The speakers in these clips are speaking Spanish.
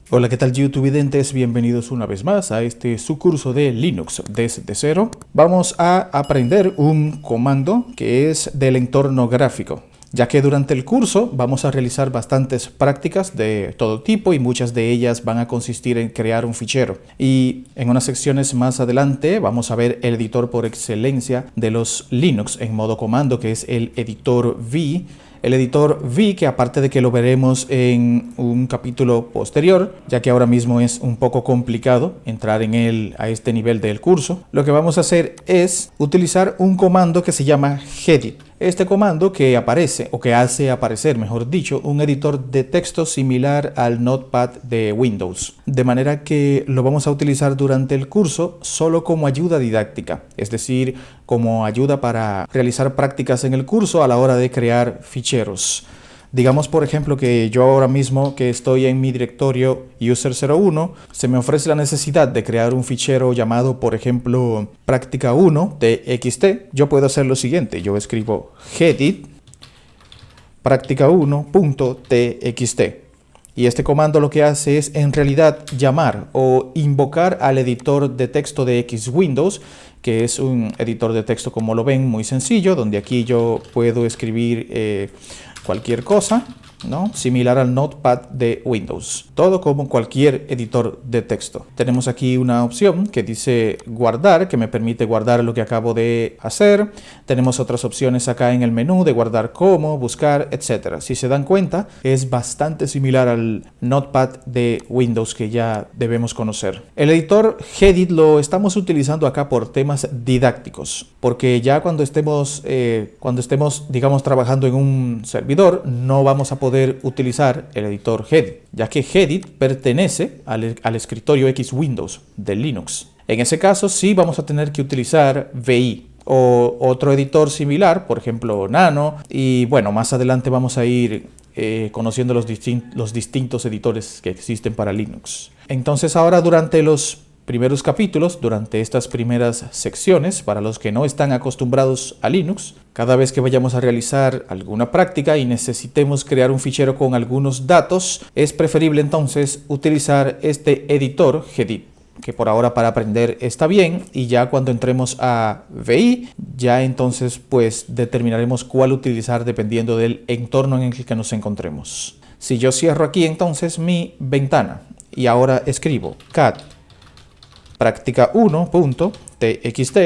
Hola, ¿qué tal YouTubidentes? Bienvenidos una vez más a su curso de Linux desde cero. Vamos a aprender un comando que es del entorno gráfico, ya que durante el curso vamos a realizar bastantes prácticas de todo tipo y muchas de ellas van a consistir en crear un fichero. Y en unas secciones más adelante vamos a ver el editor por excelencia de los Linux en modo comando, que es el editor V. El editor V, que aparte de que lo veremos en un capítulo posterior, ya que ahora mismo es un poco complicado entrar en él a este nivel del curso, lo que vamos a hacer es utilizar un comando que se llama headit. Este comando que aparece, o que hace aparecer, mejor dicho, un editor de texto similar al Notepad de Windows. De manera que lo vamos a utilizar durante el curso solo como ayuda didáctica, es decir, como ayuda para realizar prácticas en el curso a la hora de crear ficheros. Digamos, por ejemplo, que yo ahora mismo que estoy en mi directorio user01, se me ofrece la necesidad de crear un fichero llamado, por ejemplo, práctica1.txt. Yo puedo hacer lo siguiente, yo escribo headit práctica1.txt. Y este comando lo que hace es en realidad llamar o invocar al editor de texto de Xwindows, que es un editor de texto, como lo ven, muy sencillo, donde aquí yo puedo escribir cualquier cosa, ¿no? Similar al Notepad de Windows. Todo como cualquier editor de texto. Tenemos aquí una opción que dice guardar, que me permite guardar lo que acabo de hacer. Tenemos otras opciones acá en el menú de guardar como, buscar, etc. Si se dan cuenta, es bastante similar al Notepad de Windows que ya debemos conocer. El editor headit lo estamos utilizando acá por temas didácticos, porque ya cuando estemos, digamos, trabajando en un servidor, no vamos a poder utilizar el editor headit, ya que headit pertenece al escritorio Xwindows de Linux. En ese caso sí vamos a tener que utilizar VI o otro editor similar, por ejemplo Nano, y bueno, más adelante vamos a ir conociendo los distintos editores que existen para Linux. Entonces ahora durante los primeros capítulos, durante estas primeras secciones, para los que no están acostumbrados a Linux, cada vez que vayamos a realizar alguna práctica y necesitemos crear un fichero con algunos datos, es preferible entonces utilizar este editor headit, que por ahora para aprender está bien, y ya cuando entremos a VI, ya entonces pues determinaremos cuál utilizar dependiendo del entorno en el que nos encontremos. Si yo cierro aquí entonces mi ventana y ahora escribo cat práctica1.txt,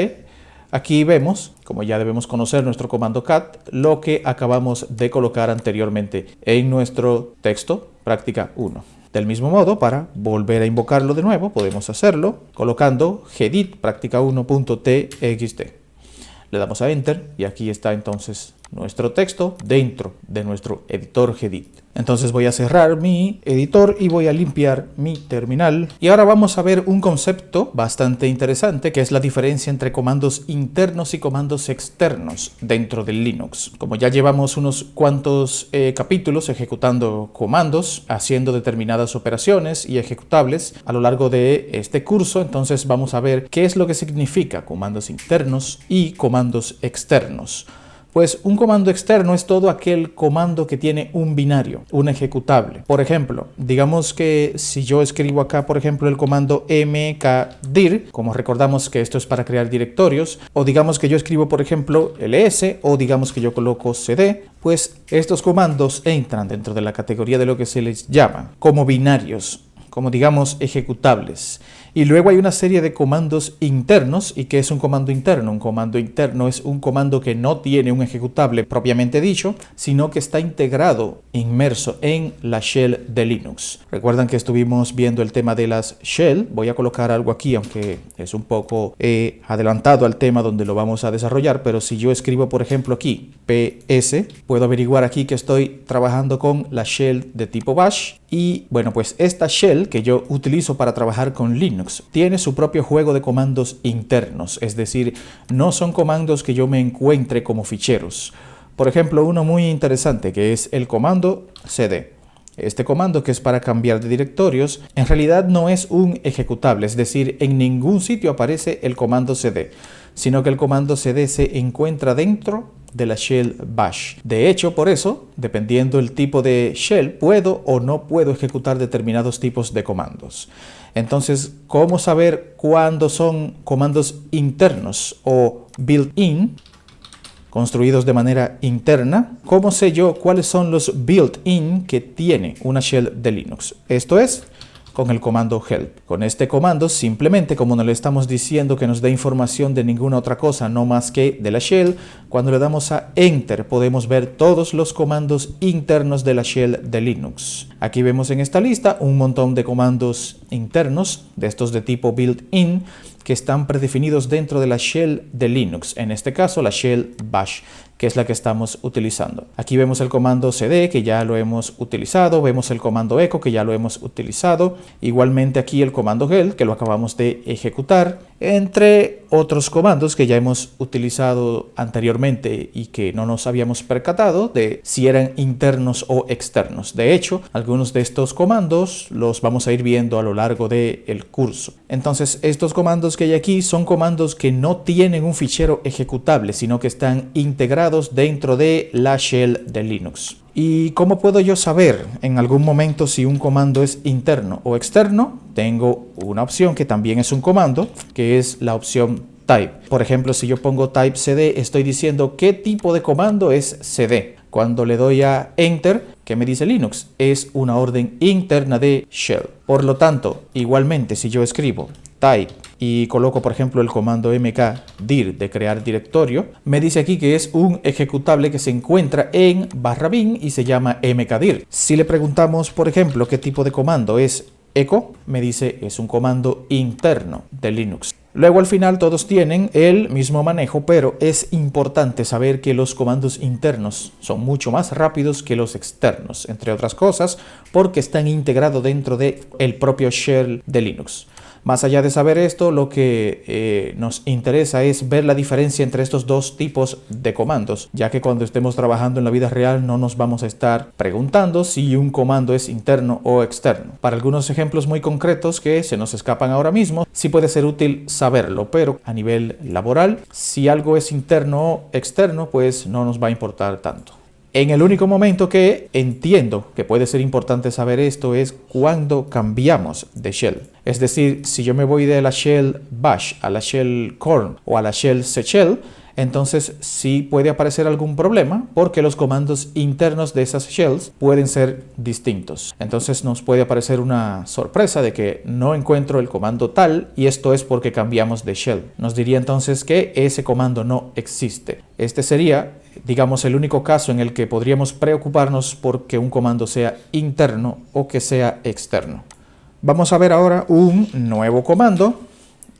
aquí vemos, como ya debemos conocer nuestro comando cat, lo que acabamos de colocar anteriormente en nuestro texto práctica 1. Del mismo modo, para volver a invocarlo de nuevo, podemos hacerlo colocando headit práctica1.txt. Le damos a Enter y aquí está entonces nuestro texto dentro de nuestro editor headit. Entonces voy a cerrar mi editor y voy a limpiar mi terminal. Y ahora vamos a ver un concepto bastante interesante, que es la diferencia entre comandos internos y comandos externos dentro del Linux. Como ya llevamos unos cuantos capítulos ejecutando comandos, haciendo determinadas operaciones y ejecutables a lo largo de este curso, entonces vamos a ver qué es lo que significa comandos internos y comandos externos. Pues un comando externo es todo aquel comando que tiene un binario, un ejecutable. Por ejemplo, digamos que si yo escribo acá, por ejemplo, el comando mkdir, como recordamos que esto es para crear directorios, o digamos que yo escribo, por ejemplo, ls, o digamos que yo coloco cd, pues estos comandos entran dentro de la categoría de lo que se les llama como binarios, como digamos ejecutables. Y luego hay una serie de comandos internos. ¿Y qué es un comando interno? Un comando interno es un comando que no tiene un ejecutable propiamente dicho, sino que está integrado, inmerso en la shell de Linux. Recuerdan que estuvimos viendo el tema de las shell. Voy a colocar algo aquí, aunque es un poco adelantado al tema donde lo vamos a desarrollar, pero si yo escribo, por ejemplo, aquí ps, puedo averiguar aquí que estoy trabajando con la shell de tipo bash. Y bueno, pues esta shell que yo utilizo para trabajar con Linux tiene su propio juego de comandos internos, es decir, no son comandos que yo me encuentre como ficheros. Por ejemplo, uno muy interesante que es el comando cd. Este comando, que es para cambiar de directorios, en realidad no es un ejecutable, es decir, en ningún sitio aparece el comando cd, sino que el comando cd se encuentra dentro de la shell bash. De hecho, por eso, dependiendo del tipo de shell, puedo o no puedo ejecutar determinados tipos de comandos. Entonces, ¿cómo saber cuándo son comandos internos o built-in, construidos de manera interna? ¿Cómo sé yo cuáles son los built-in que tiene una shell de Linux? Esto es con el comando help. Con este comando, simplemente, como no le estamos diciendo que nos dé información de ninguna otra cosa, no más que de la shell, cuando le damos a enter podemos ver todos los comandos internos de la shell de Linux. Aquí vemos en esta lista un montón de comandos internos, de estos de tipo built-in, que están predefinidos dentro de la shell de Linux, en este caso la shell bash, que es la que estamos utilizando. Aquí vemos el comando cd, que ya lo hemos utilizado, vemos el comando echo, que ya lo hemos utilizado, igualmente aquí el comando help, que lo acabamos de ejecutar, entre otros comandos que ya hemos utilizado anteriormente y que no nos habíamos percatado de si eran internos o externos. De hecho, algunos de estos comandos los vamos a ir viendo a lo largo del curso. Entonces, estos comandos que hay aquí son comandos que no tienen un fichero ejecutable, sino que están integrados dentro de la shell de Linux. ¿Y cómo puedo yo saber en algún momento si un comando es interno o externo? Tengo una opción que también es un comando, que es la opción type. Por ejemplo, si yo pongo type cd, estoy diciendo qué tipo de comando es cd. Cuando le doy a enter, ¿qué me dice Linux? Es una orden interna de shell. Por lo tanto, igualmente, si yo escribo type y coloco, por ejemplo, el comando mkdir de crear directorio, me dice aquí que es un ejecutable que se encuentra en /bin y se llama mkdir. Si le preguntamos, por ejemplo, qué tipo de comando es echo, me dice es un comando interno de Linux. Luego al final todos tienen el mismo manejo, pero es importante saber que los comandos internos son mucho más rápidos que los externos, entre otras cosas, porque están integrados dentro del propio shell de Linux. Más allá de saber esto, lo que nos interesa es ver la diferencia entre estos dos tipos de comandos, ya que cuando estemos trabajando en la vida real no nos vamos a estar preguntando si un comando es interno o externo. Para algunos ejemplos muy concretos que se nos escapan ahora mismo, sí puede ser útil saberlo, pero a nivel laboral, si algo es interno o externo, pues no nos va a importar tanto. En el único momento que entiendo que puede ser importante saber esto es cuando cambiamos de shell. Es decir, si yo me voy de la shell bash a la shell korn o a la shell shell, entonces sí puede aparecer algún problema porque los comandos internos de esas shells pueden ser distintos. Entonces nos puede aparecer una sorpresa de que no encuentro el comando tal y esto es porque cambiamos de shell. Nos diría entonces que ese comando no existe. Este sería, digamos, el único caso en el que podríamos preocuparnos porque un comando sea interno o que sea externo. Vamos a ver ahora un nuevo comando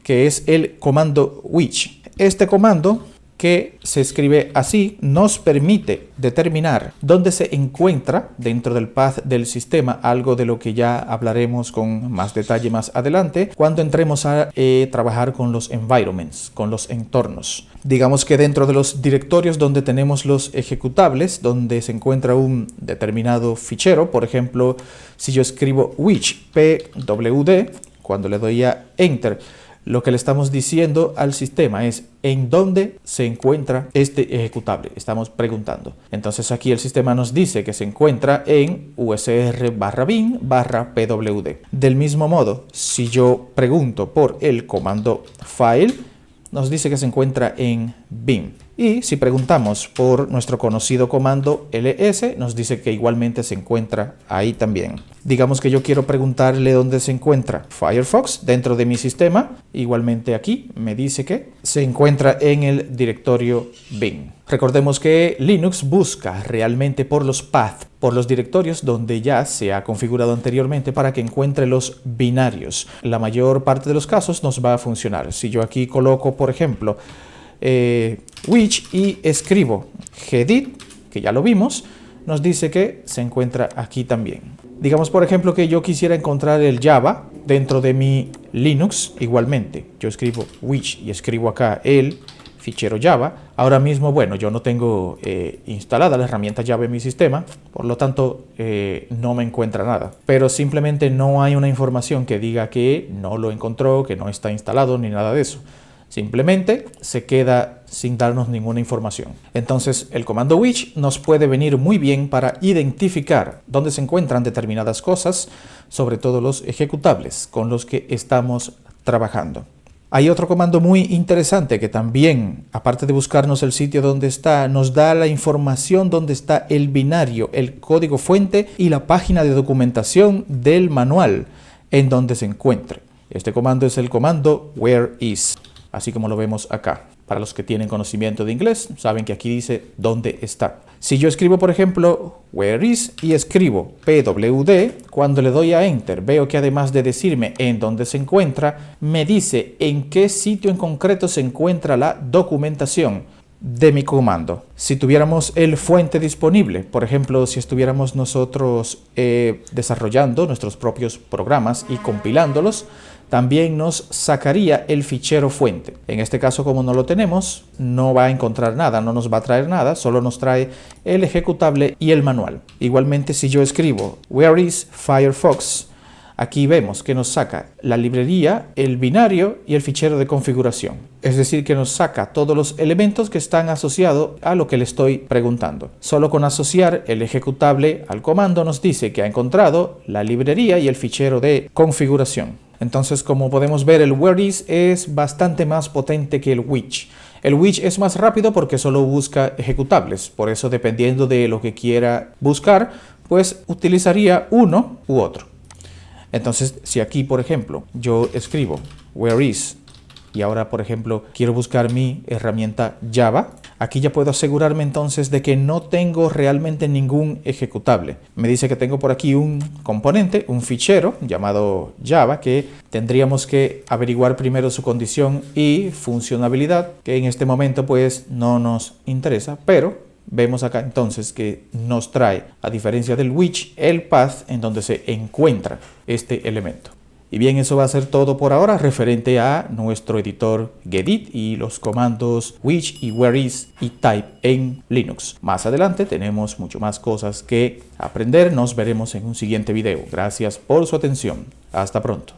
que es el comando which. Este comando, que se escribe así, nos permite determinar dónde se encuentra dentro del path del sistema, algo de lo que ya hablaremos con más detalle más adelante cuando entremos a trabajar con los environments, con los entornos. Digamos que dentro de los directorios donde tenemos los ejecutables, donde se encuentra un determinado fichero, por ejemplo, si yo escribo which pwd, cuando le doy a enter, lo que le estamos diciendo al sistema es en dónde se encuentra este ejecutable. Estamos preguntando. Entonces aquí el sistema nos dice que se encuentra en usr/bin/pwd. Del mismo modo, si yo pregunto por el comando file, nos dice que se encuentra en bin. Y si preguntamos por nuestro conocido comando ls, nos dice que igualmente se encuentra ahí también. Digamos que yo quiero preguntarle dónde se encuentra Firefox dentro de mi sistema. Igualmente aquí me dice que se encuentra en el directorio bin. Recordemos que Linux busca realmente por los paths, por los directorios donde ya se ha configurado anteriormente para que encuentre los binarios. La mayor parte de los casos nos va a funcionar. Si yo aquí coloco, por ejemplo, which y escribo gedit, que ya lo vimos, nos dice que se encuentra aquí también. Digamos, por ejemplo, que yo quisiera encontrar el Java dentro de mi Linux. Igualmente, yo escribo which y escribo acá el fichero Java. Ahora mismo, bueno, yo no tengo instalada la herramienta Java en mi sistema, por lo tanto no me encuentra nada. Pero simplemente no hay una información que diga que no lo encontró, que no está instalado, ni nada de eso. Simplemente se queda sin darnos ninguna información. Entonces el comando which nos puede venir muy bien para identificar dónde se encuentran determinadas cosas, sobre todo los ejecutables con los que estamos trabajando. Hay otro comando muy interesante que también, aparte de buscarnos el sitio donde está, nos da la información donde está el binario, el código fuente y la página de documentación del manual en donde se encuentre. Este comando es el comando where is, así como lo vemos acá. Para los que tienen conocimiento de inglés, saben que aquí dice dónde está. Si yo escribo, por ejemplo, where is y escribo pwd, cuando le doy a enter, veo que además de decirme en dónde se encuentra, me dice en qué sitio en concreto se encuentra la documentación de mi comando. Si tuviéramos el fuente disponible, por ejemplo, si estuviéramos nosotros desarrollando nuestros propios programas y compilándolos, también nos sacaría el fichero fuente. En este caso, como no lo tenemos, no va a encontrar nada, no nos va a traer nada, solo nos trae el ejecutable y el manual. Igualmente, si yo escribo where is Firefox, aquí vemos que nos saca la librería, el binario y el fichero de configuración. Es decir, que nos saca todos los elementos que están asociados a lo que le estoy preguntando. Solo con asociar el ejecutable al comando nos dice que ha encontrado la librería y el fichero de configuración. Entonces, como podemos ver, el where is es bastante más potente que el which. El which es más rápido porque solo busca ejecutables. Por eso, dependiendo de lo que quiera buscar, pues utilizaría uno u otro. Entonces, si aquí, por ejemplo, yo escribo where is y ahora, por ejemplo, quiero buscar mi herramienta Java, aquí ya puedo asegurarme entonces de que no tengo realmente ningún ejecutable. Me dice que tengo por aquí un componente, un fichero llamado Java, que tendríamos que averiguar primero su condición y funcionalidad, que en este momento pues no nos interesa, pero vemos acá entonces que nos trae, a diferencia del which, el path en donde se encuentra este elemento. Y bien, eso va a ser todo por ahora referente a nuestro editor Gedit y los comandos which y where is y type en Linux. Más adelante tenemos mucho más cosas que aprender. Nos veremos en un siguiente video. Gracias por su atención. Hasta pronto.